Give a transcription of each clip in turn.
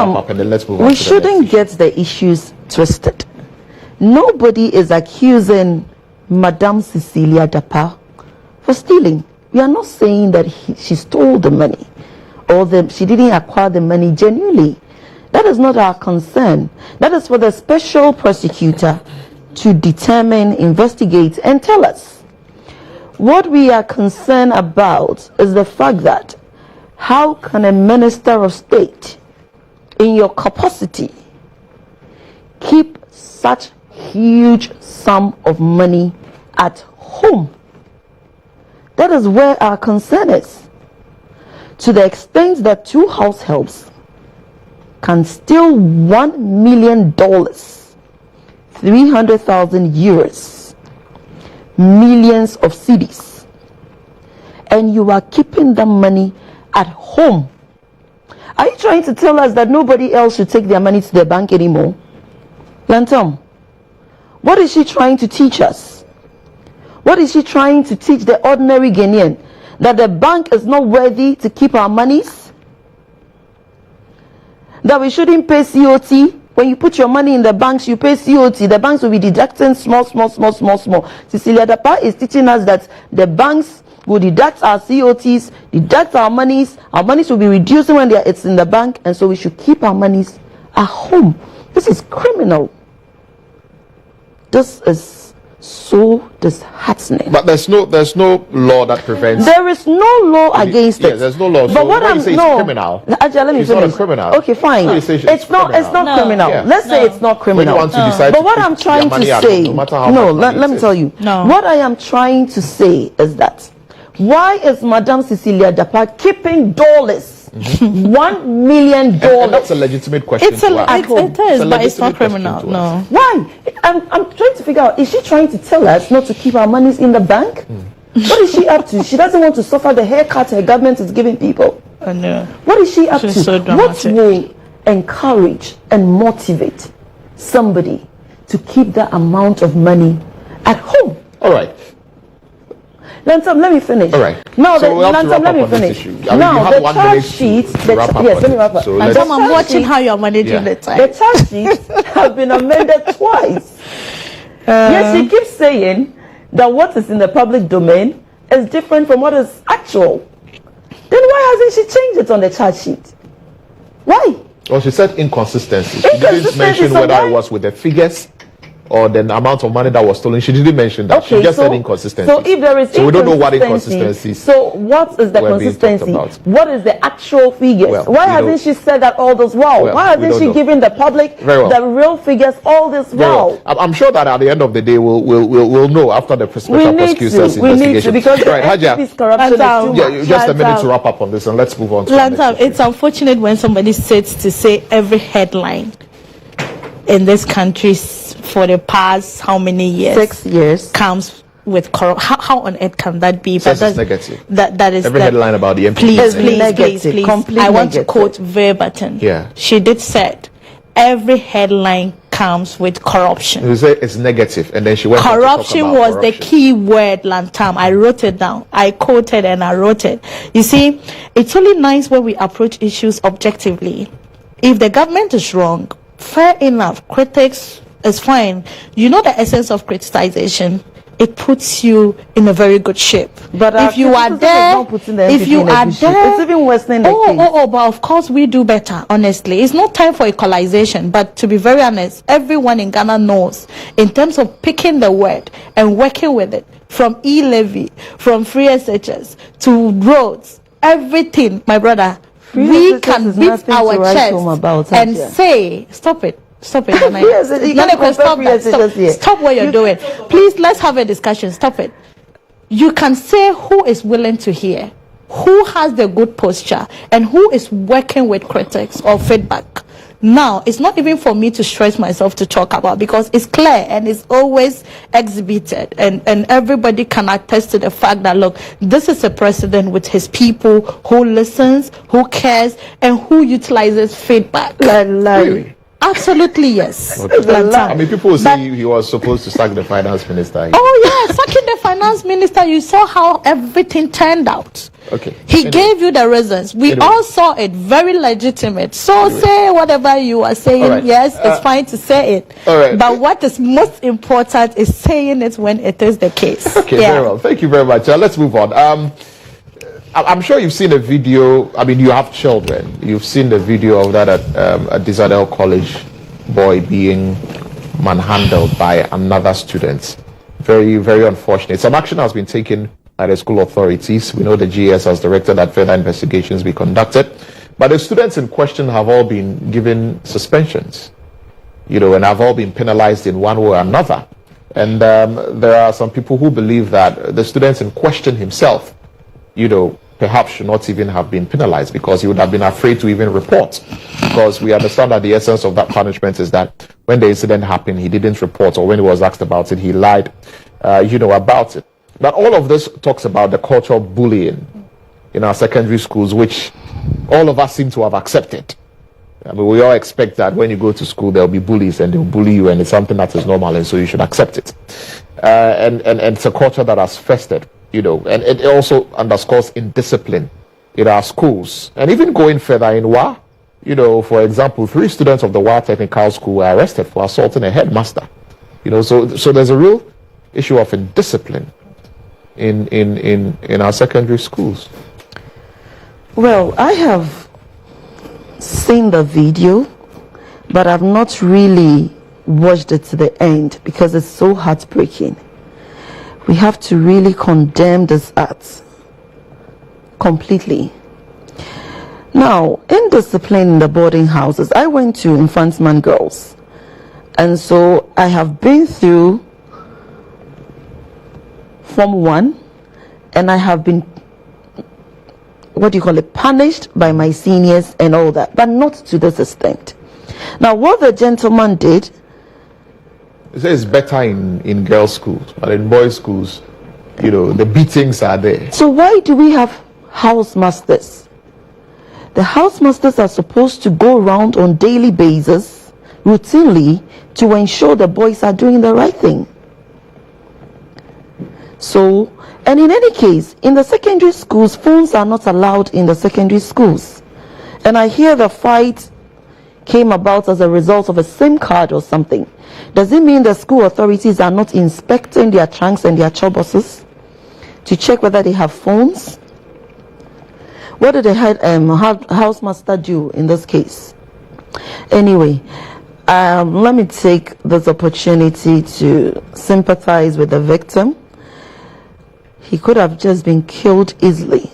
wrap up and then let's move on. We shouldn't get the issues twisted. Nobody is accusing Madame Cecilia Dapaah for stealing. We are not saying that she stole the money or she didn't acquire the money genuinely. That is not our concern. That is for the special prosecutor to determine, investigate, and tell us. What we are concerned about is the fact that how can a minister of state, in your capacity, keep such huge sum of money at home? That is where our concern is. To the extent that 2 house helps can steal $1 million, 300,000 euros, millions of cedis, and you are keeping the money at home. Are you trying to tell us that nobody else should take their money to the bank anymore? Lantom, what is she trying to teach us? What is she trying to teach the ordinary Ghanaian? That the bank is not worthy to keep our monies? That we shouldn't pay COT? When you put your money in the banks, you pay COT. The banks will be deducting small. Cecilia Dapaah is teaching us that the banks will deduct our COTs, deduct our monies will be reducing when it's in the bank, and so we should keep our monies at home. This is criminal. This is so disheartening. But there's no law that prevents. There is no law against it. There's no law. But so what I'm saying no. Criminal. Actually, let me It's finish. not a criminal. Okay, fine. So it's not criminal. Yeah. Let's say it's not criminal. When you want to decide But to what keep I'm trying your money to at say, home, no matter how no, much let me tell you. No. What I am trying to say is that why is Madame Cecilia Dapaah keeping dollars? $1 million. And that's a legitimate question. It is, but it's not criminal. No. Why? I'm trying to figure out, is she trying to tell us not to keep our monies in the bank? What is she up to? She doesn't want to suffer the haircut her government is giving people. No. What is she up She's to? so What dramatic. will encourage and motivate somebody to keep that amount of money at home? All right. Lantom, let me finish. All right. Now, So we'll have to Lantom, wrap let me up on this finish. issue. I mean, you Now, have the 1 charge minute sheet. to wrap up Yes, on let me it. wrap up. So And let's- Tom, I'm watching how you're managing the time. The charge sheets have been amended twice. Yes, she keeps saying that what is in the public domain is different from what is actual. Then why hasn't she changed it on the charge sheet? Why? Well, she said inconsistency. She didn't Inconsistency, mention so whether why? it was with the figures or the amount of money that was stolen. She didn't mention that. She just said inconsistency. So if there is we don't know what inconsistencies. So what is the were being talked consistency? about. What is the actual figures? Well, Why we hasn't don't- she said that all this while? Well, Why we hasn't don't she know. given the public Very well. the real figures all this Very while? well. I'm sure that at the end of the day, we'll know after the special prosecutor's We need investigation. to, because right, Haja, NPP's corruption is too yeah, much. just a minute to wrap up on this, and let's move on to the next Lantam, issue. it's unfortunate when somebody sits to say every headline in this country for the past how many years? 6 years. Comes with corruption. How on earth can that be? Says But it's negative. That is Every headline about the MP. Please, It's negative, please. complete I want negative. to quote verbatim. Yeah. She did said every headline comes with corruption. You say it's negative, and then she went on to talk Corruption about was the corruption. key word, Lantam. I wrote it down. I quoted and I wrote it. You see, it's only nice when we approach issues objectively. If the government is wrong, fair enough. Critics is fine. You know the essence of criticization. It puts you in a very good shape. But if you are there, if you are there, it's even worse than the case. but of course we do better. Honestly, it's not time for equalization. But to be very honest, everyone in Ghana knows, in terms of picking the word and working with it, from e-levy, from free SHS to roads, everything, my brother, we SHS can is beat nothing to our write chest home about, and Haja. say, stop it. Stop it. Yes, you can't compare Stop free that. SHS here. Stop what you're doing. Please, let's have a discussion. Stop it. You can say who is willing to hear, who has the good posture, and who is working with critics or feedback. Now, it's not even for me to stress myself to talk about, because it's clear and it's always exhibited, and everybody can attest to the fact that, look, this is a president with his people who listens, who cares, and who utilizes feedback. Larry. Absolutely, yes. Okay. I mean, people will say he was supposed to sack the finance minister. Oh yeah, sucking the finance minister, you saw how everything turned out. Okay. He gave you the reasons. We all saw it very legitimate. So say whatever you are saying. Right. Yes, it's fine to say it. All right. But what is most important is saying it when it is the case. Okay, very well. Thank you very much. Let's move on. I'm sure you've seen a video. I mean, you have children. You've seen the video of that at Disadel College boy being manhandled by another student. Very, very unfortunate. Some action has been taken by the school authorities. We know the GS has directed that further investigations be conducted. But the students in question have all been given suspensions, and have all been penalized in one way or another. And there are some people who believe that the students in question himself, perhaps should not even have been penalized because he would have been afraid to even report. Because we understand that the essence of that punishment is that when the incident happened, he didn't report, or when he was asked about it, he lied, about it. But all of this talks about the culture of bullying in our secondary schools, which all of us seem to have accepted. I mean, we all expect that when you go to school, there'll be bullies and they'll bully you, and it's something that is normal, and so you should accept it. And it's a culture that has festered, and it also underscores indiscipline in our schools. And even going further in WA, for example, 3 students of the WA Technical School were arrested for assaulting a headmaster. So there's a real issue of indiscipline in our secondary schools. Well, I have seen the video, but I've not really watched it to the end because it's so heartbreaking. We have to really condemn this act completely. Now, indiscipline in the boarding houses, I went to Infantsman Girls, and so I have been through Form 1, and I have been, punished by my seniors and all that, but not to this extent. Now, what the gentleman did, it says better in girls' schools, but in boys' schools, the beatings are there. So why do we have housemasters? The housemasters are supposed to go around on daily basis, routinely, to ensure the boys are doing the right thing. So, and in any case, in the secondary schools, phones are not allowed in the secondary schools. And I hear the fight came about as a result of a SIM card or something. Does it mean the school authorities are not inspecting their trunks and their chobosses to check whether they have phones? What did the housemaster do in this case? Anyway, let me take this opportunity to sympathize with the victim. He could have just been killed easily.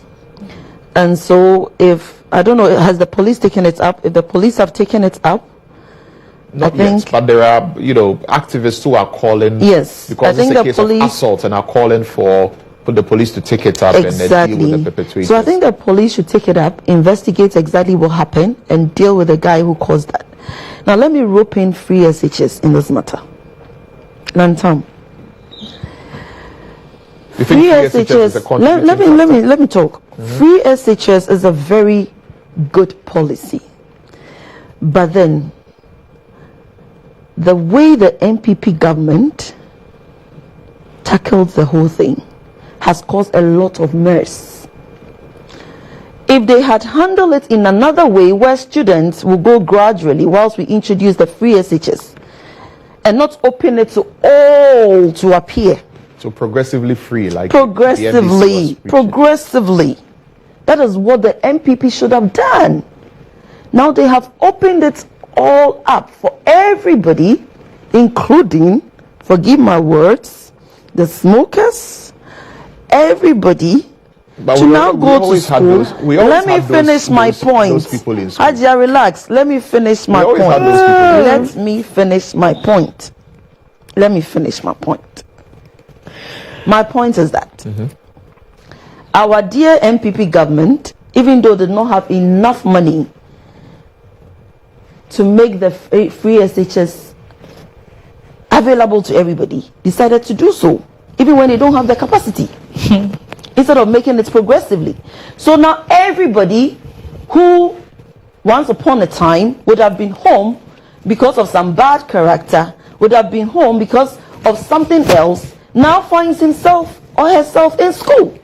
And so I don't know, has the police taken it up? If the police have taken it up, not yet, but there are, activists who are calling. Yes, because it's a case of assault, and are calling for the police to take it up and then deal with the perpetrators. So I think the police should take it up, investigate exactly what happened, and deal with the guy who caused that. Now let me rope in free SHS in this matter. Lantam. Free SHS. Let me talk. Free SHS is a very good policy, but then the way the MPP government tackled the whole thing has caused a lot of mess. If they had handled it in another way, where students will go gradually whilst we introduce the free SHS, and not open it to all to appear. So progressively free, like progressively. That is what the MPP should have done. Now they have opened it all up for everybody, including, forgive my words, the smokers, everybody, but to now go to school. Let me finish my point. Hajia, relax. Let me finish my point. Let me finish my point. Let me finish my point. My point is that our dear MPP government, even though they did not have enough money to make the free SHS available to everybody, decided to do so, even when they don't have the capacity, instead of making it progressively. So now everybody who once upon a time would have been home because of some bad character, would have been home because of something else, now finds himself or herself in school.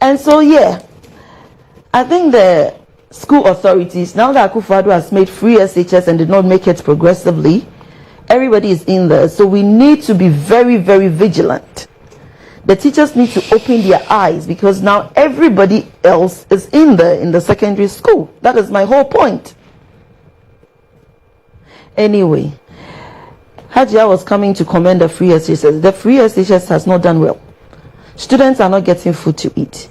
And so, yeah, I think the school authorities, now that Akufo-Addo has made free SHS and did not make it progressively, everybody is in there. So we need to be very, very vigilant. The teachers need to open their eyes, because now everybody else is in there in the secondary school. That is my whole point. Anyway, Hajia was coming to commend the free SHS. The free SHS has not done well. Students are not getting food to eat.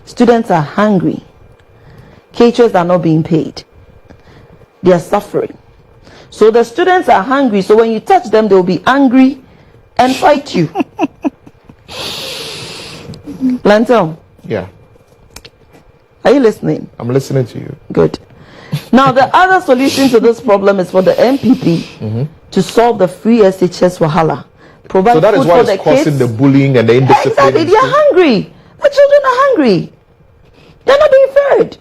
Students are hungry. Caterers are not being paid. They are suffering. So the students are hungry. So when you touch them, they will be angry and fight you. Lantel. Yeah. Are you listening? I'm listening to you. Good. Now the other solution to this problem is for the MPP to solve the free SHS wahala. Provide So that food is why for it's the causing kids. the bullying and the indiscipline. Exactly. They are hungry. The children are hungry. They're not being fed.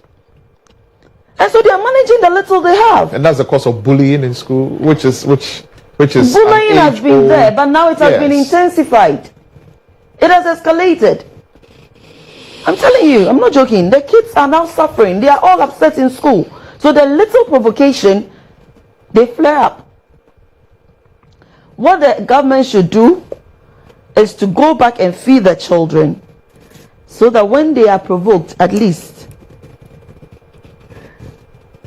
And so they are managing the little they have. And that's the cause of bullying in school, which is Bullying has been there, but now it has been Yes. intensified. It has escalated. I'm telling you, I'm not joking. The kids are now suffering. They are all upset in school. So the little provocation, they flare up. What the government should do is to go back and feed the children, so that when they are provoked, at least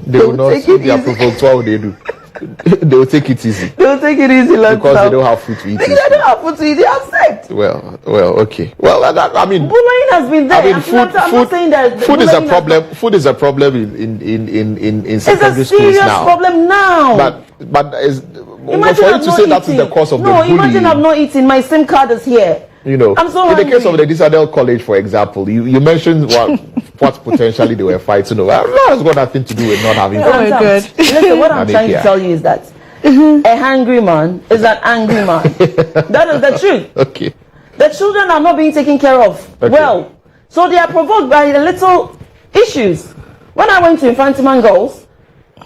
they will not take see it they are easy. provoked. What will they do? They will take it easy they will take it easy. because they don't have food to eat. They don't have food to eat. They are upset. Well, okay. Well, I mean, Bullying has been there. I mean, I'm not saying that food is a bullying problem. Food is a problem in It's secondary a schools serious now. problem now. But is for Imagine you I've to not say that is eaten. the cause of the No, bullying. imagine I'm not eating. My SIM card is here. You know, I'm so in the case hungry. of the Disadel College, for example, you mentioned what potentially they were fighting over. That has got nothing to do with not having Oh, food. my God. Listen, what I'm Nanik, trying to yeah. tell you is that a hungry man is an angry man. That is the truth. Okay. The children are not being taken care of well. So they are provoked by the little issues. When I went to Infantiman Girls,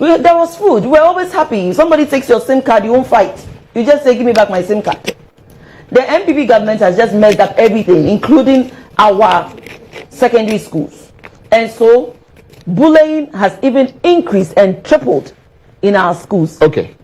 there was food. We were always happy. Somebody takes your SIM card, you won't fight. You just say, give me back my SIM card. The MPP government has just messed up everything, including our secondary schools. And so bullying has even increased and tripled in our schools. Okay.